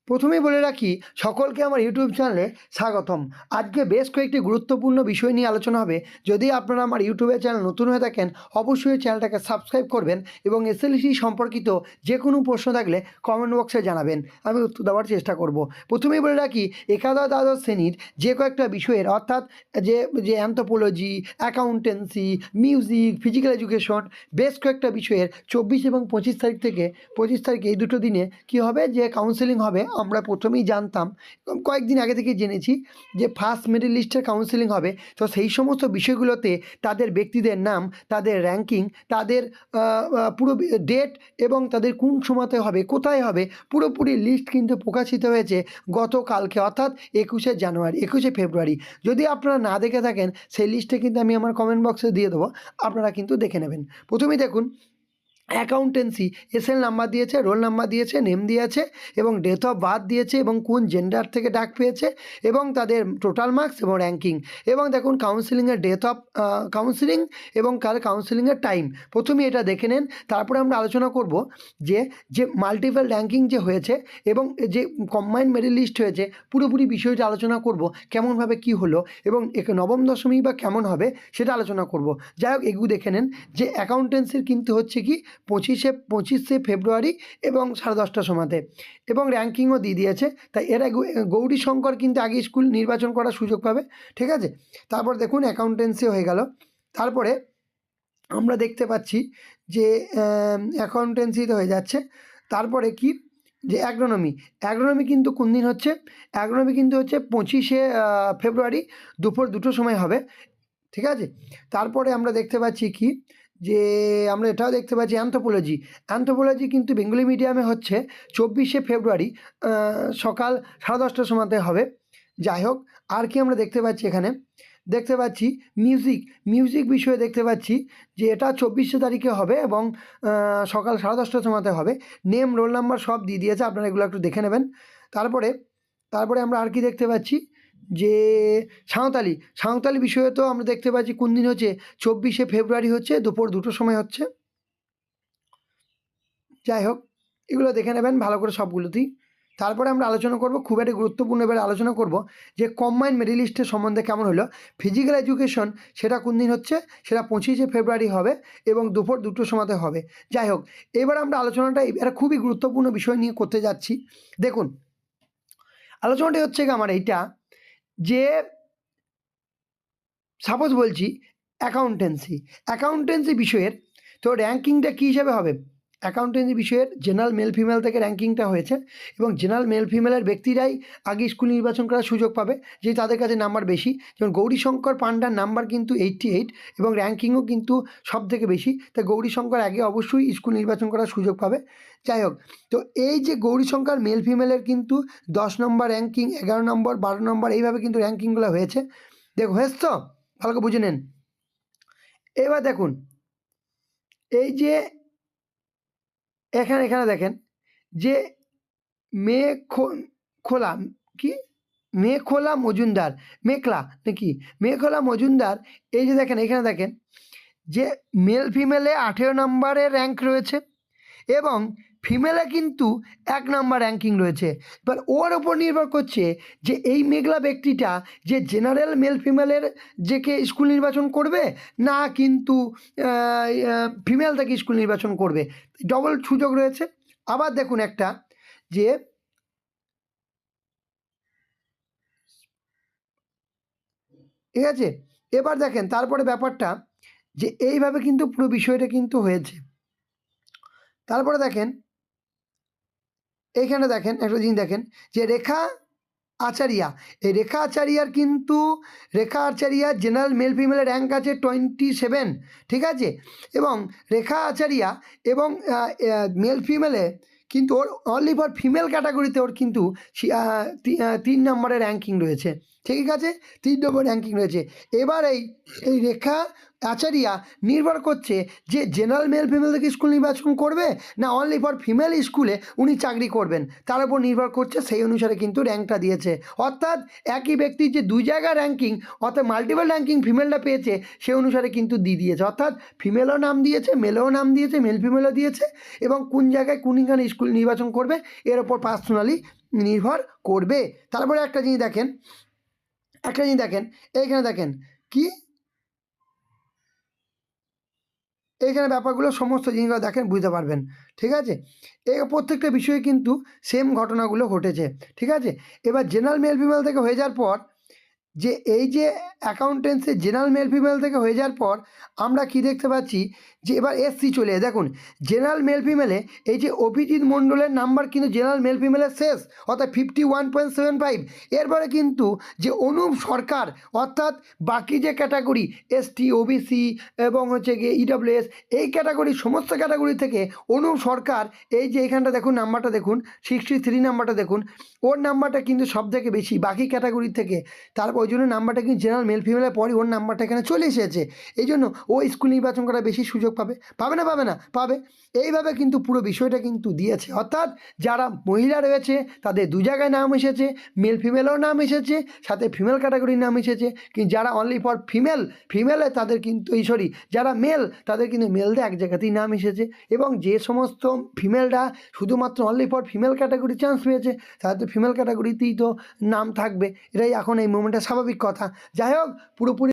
প্রথমেই বলে রাখি সকলকে আমার ইউটিউব চ্যানেলে স্বাগতম। আজকে বেশ কয়েকটি গুরুত্বপূর্ণ বিষয় নিয়ে আলোচনা হবে। যদি আপনারা আমার ইউটিউবের চ্যানেল নতুন হয়ে থাকেন অবশ্যই চ্যানেলটাকে সাবস্ক্রাইব করবেন এবং এসএলসি সম্পর্কিত যে কোনো প্রশ্ন থাকলে কমেন্ট বক্সে জানাবেন, আমি উত্তর দেওয়ার চেষ্টা করব। প্রথমেই বলে রাখি একাদশ দ্বাদশ শ্রেণীর যে কয়েকটা বিষয়ের অর্থাৎ যে যে anthropology, accountancy, music, physical education বেশ কয়েকটা বিষয়ের 24 এবং 25 তারিখ থেকে 25 তারিখে এই দুটো দিনে কী হবে যে কাউন্সেলিং হবে। আমরা প্রথমেই জানতাম, কয়েকদিন আগে থেকেই জেনেছি যে ফার্স্ট মেরিট লিস্টের কাউন্সেলিং হবে। তো সেই সমস্ত বিষয়গুলোতে তাদের ব্যক্তিদের নাম, তাদের র্যাঙ্কিং, তাদের পুরো ডেট এবং তাদের কোন সময়তে হবে, কোথায় হবে, পুরোপুরি লিস্ট কিন্তু প্রকাশিত হয়েছে গতকালকে অর্থাৎ 21শে ফেব্রুয়ারি। যদি আপনারা না দেখে থাকেন সেই লিস্টে কিন্তু আমি আমার কমেন্ট বক্সে দিয়ে দেবো, আপনারা কিন্তু দেখে নেবেন। প্রথমেই দেখুন অ্যাকাউন্টেন্সি এসএল নাম্বার দিয়েছে, রোল নাম্বার দিয়েছে, নেম দিয়েছে এবং ডেট অফ বার্থ দিয়েছে এবং কোন জেন্ডার থেকে ডাক পেয়েছে এবং তাদের টোটাল মার্কস এবং র্যাঙ্কিং এবং দেখুন কাউন্সিলিংয়ের ডেট অফ কাউন্সিলিং এবং কাউন্সিলিংয়ের টাইম। প্রথমে এটা দেখে নেন, তারপরে আমরা আলোচনা করব যে যে মাল্টিপল র্যাঙ্কিং যে হয়েছে এবং যে কম্বাইন্ড মেরিট লিস্ট হয়েছে পুরোপুরি বিষয়টা আলোচনা করব, কেমনভাবে কি হলো এবং নবম দশমী বা কেমন হবে সেটা আলোচনা করব। যাই হোক এগুলো দেখে নেন যে অ্যাকাউন্টেন্সির কিন্তু হচ্ছে কি 25শে ফেব্রুয়ারি এবং 10:30টার সময়তে এবং র্যাঙ্কিংও দিয়ে দিয়েছে। তাই এরা গৌরীশঙ্কর কিন্তু আগে স্কুল নির্বাচন করার সুযোগ পাবে, ঠিক আছে। তারপর দেখুন অ্যাকাউন্টেন্সি হয়ে গেল। তারপরে আমরা দেখতে পাচ্ছি যে অ্যাকাউন্টেন্সিতে হয়ে যাচ্ছে। তারপরে কি যে অ্যাগ্রোনমি কিন্তু কোন দিন হচ্ছে, অ্যাগ্রোনমি কিন্তু হচ্ছে 25শে ফেব্রুয়ারি দুপুর 2টোর সময় হবে, ঠিক আছে। তারপরে আমরা দেখতে পাচ্ছি কি যে আমরা এটাও দেখতে পাচ্ছি অ্যানথ্রোপোলজি কিন্তু বেঙ্গলি মিডিয়ামে হচ্ছে 24শে ফেব্রুয়ারি সকাল 10:30টার সময়তে হবে। যাই হোক আর কি আমরা দেখতে পাচ্ছি এখানে, দেখতে পাচ্ছি মিউজিক বিষয়ে দেখতে পাচ্ছি যে এটা 24শে তারিখে হবে এবং সকাল 10:30টার সময়তে হবে। নেম, রোল নাম্বার সব দিয়ে দিয়েছে, আপনারা এগুলো একটু দেখে নেবেন। তারপরে আমরা আর কি দেখতে পাচ্ছি যে সাঁওতালি বিষয়ে তো আমরা দেখতে পাচ্ছি কোন দিন হচ্ছে 24শে ফেব্রুয়ারি হচ্ছে দুপুর 2টোর সময় হচ্ছে। যাই হোক এগুলো দেখে নেবেন ভালো করে সবগুলোতেই। তারপরে আমরা আলোচনা করব, খুব একটা গুরুত্বপূর্ণ এবার আলোচনা করব যে কম্বাইন্ড মেরিট লিস্টের সম্বন্ধে কেমন হলো। ফিজিক্যাল এডুকেশন সেটা কোন দিন হচ্ছে, সেটা 25শে ফেব্রুয়ারি হবে এবং দুপুর 2টোর সময়তে হবে। যাই হোক এবার আমরা আলোচনাটা এটা খুবই গুরুত্বপূর্ণ বিষয় নিয়ে করতে যাচ্ছি। দেখুন আলোচনাটি হচ্ছে আমার এইটা যে সাপোজ বলছি অ্যাকাউন্টেন্সি বিষয়ের তো র্যাঙ্কিংটা কী হিসাবে হবে। অ্যাকাউন্টেন্সি বিষয়ের জেনারেল মেল ফিমেল থেকে র্যাঙ্কিংটা হয়েছে এবং জেনারেল মেল ফিমেলের ব্যক্তিরাই আগে স্কুল নির্বাচন করার সুযোগ পাবে, যে তাদের কাছে নাম্বার বেশি। যেমন গৌরীশঙ্কর পান্ডার নাম্বার কিন্তু 88 এবং র্যাঙ্কিংও কিন্তু সব থেকে বেশি, তাই গৌরীশঙ্কর আগে অবশ্যই স্কুল নির্বাচন করার সুযোগ পাবে। যাই হোক তো এই যে গৌরীশঙ্কর মেল ফিমেলের কিন্তু 10 নম্বর র্যাঙ্কিং, 11 নম্বর, 12 নম্বর এইভাবে কিন্তু র্যাঙ্কিংগুলো হয়েছে। হয়েছে তো ভালো করে বুঝে নেন। এবার দেখুন এই যে এখানে দেখেন যে মেখলা মজুমদার এই যে দেখেন এখানে দেখেন যে মেল ফিমেলে 18 নম্বরের র্যাঙ্ক রয়েছে এবং ফিমেলে কিন্তু 1 নম্বর র্যাঙ্কিং রয়েছে। এবার ওর ওপর নির্ভর করছে যে এই মেঘলা ব্যক্তিটা যে জেনারেল মেল ফিমেলের যেকে স্কুল নির্বাচন করবে না কিন্তু ফিমেল থেকে স্কুল নির্বাচন করবে, ডবল সুযোগ রয়েছে। আবার দেখুন একটা যে ঠিক আছে, এবার দেখেন তারপরে ব্যাপারটা যে এইভাবে কিন্তু পুরো বিষয়টা কিন্তু হয়েছে। তারপরে দেখেন এইখানে দেখেন একটা জিনিস দেখেন যে রেখা আচারিয়ার জেনারেল মেল ফিমেলের র্যাঙ্ক আছে 27, ঠিক আছে। এবং রেখা আচারিয়া এবং মেল ফিমেলে কিন্তু ওর অনলি ফর ফিমেল ক্যাটাগরিতে ওর কিন্তু 3 নম্বরের র্যাঙ্কিং রয়েছে, ঠিক আছে, 3 নম্বর র্যাঙ্কিং রয়েছে। এবার এই রেখা আচারিয়া নির্ভর করছে যে জেনারেল মেল ফিমেল থেকে স্কুল নির্বাচন করবে না অনলি ফর ফিমেল স্কুলে উনি চাকরি করবেন, তার উপর নির্ভর করছে, সেই অনুসারে কিন্তু র্যাঙ্কটা দিয়েছে। অর্থাৎ একই ব্যক্তির যে 2 জায়গা র্যাঙ্কিং অর্থাৎ মাল্টিপল র্যাঙ্কিং ফিমেলটা পেয়েছে সেই অনুসারে কিন্তু দিয়ে দিয়েছে, অর্থাৎ ফিমেলও নাম দিয়েছে, মেলও নাম দিয়েছে, মেল ফিমেলও দিয়েছে এবং কোন জায়গায় কোনখানে স্কুল নির্বাচন করবে এর ওপর পার্সোনালি নির্ভর করবে। তারপরে একটা জিনিস দেখেন, এইখানে দেখেন কি, এইখানে ব্যাপারগুলো সমস্ত জিনিসগুলো দেখেন, বুঝতে পারবেন। ঠিক আছে, এই প্রত্যেকটা বিষয়ে কিন্তু সেম ঘটনাগুলো ঘটেছে। ঠিক আছে, এবার জেনারেল মেল ফিমেল থেকে হয়ে যাওয়ার পর, যে এই যে অ্যাকাউন্টেন্সি জেনারেল মেল ফিমেল থেকে হয়ে যাওয়ার পর আমরা কি দেখতে পাচ্ছি, যে এবার এসসি চলে যায়। দেখুন জেনারেল মেল ফিমেলে এই যে অভিজিৎ মণ্ডলের নাম্বার কিন্তু জেনারেল মেল ফিমেলের শেষ, অর্থাৎ 51.75। এরপরে কিন্তু যে অনুপ সরকার, অর্থাৎ বাকি যে ক্যাটাগরি এসটি, ওবিসি এবং হচ্ছে গিয়ে ইডব্লিউএস, এই ক্যাটাগরির সমস্ত ক্যাটাগরি থেকে অনুপ সরকার, এই যে এখানটা দেখুন নাম্বারটা দেখুন 63 নাম্বারটা দেখুন, ওর নাম্বারটা কিন্তু সব থেকে বেশি বাকি ক্যাটাগরির থেকে। তারপর ওই জন্য নাম্বারটা কিন্তু জেনারেল মেল ফিমেলের পরই ওর নাম্বারটা এখানে চলে এসেছে। এই জন্য ও স্কুল নির্বাচন করার বেশি সুযোগ পাবে। পাবে। এইভাবে কিন্তু পুরো বিষয়টা কিন্তু দিয়েছে, অর্থাৎ যারা মহিলা রয়েছে তাদের দু জায়গায় নাম এসেছে, মেল ফিমেলেও নাম এসেছে, সাথে ফিমেল ক্যাটাগরির নাম এসেছে। কিন্তু যারা অনলি ফর ফিমেলে তাদের কিন্তু যারা মেল তাদের কিন্তু মেলদের এক জায়গাতেই নাম এসেছে। এবং যে সমস্ত ফিমেলরা শুধুমাত্র only for female category chance পেয়েছে, তাদের তো ফিমেল ক্যাটাগরিতেই তো নাম থাকবে। এটাই এখন এই মোমেন্টে স্বাভাবিক কথা। যাই হোক, পুরোপুরি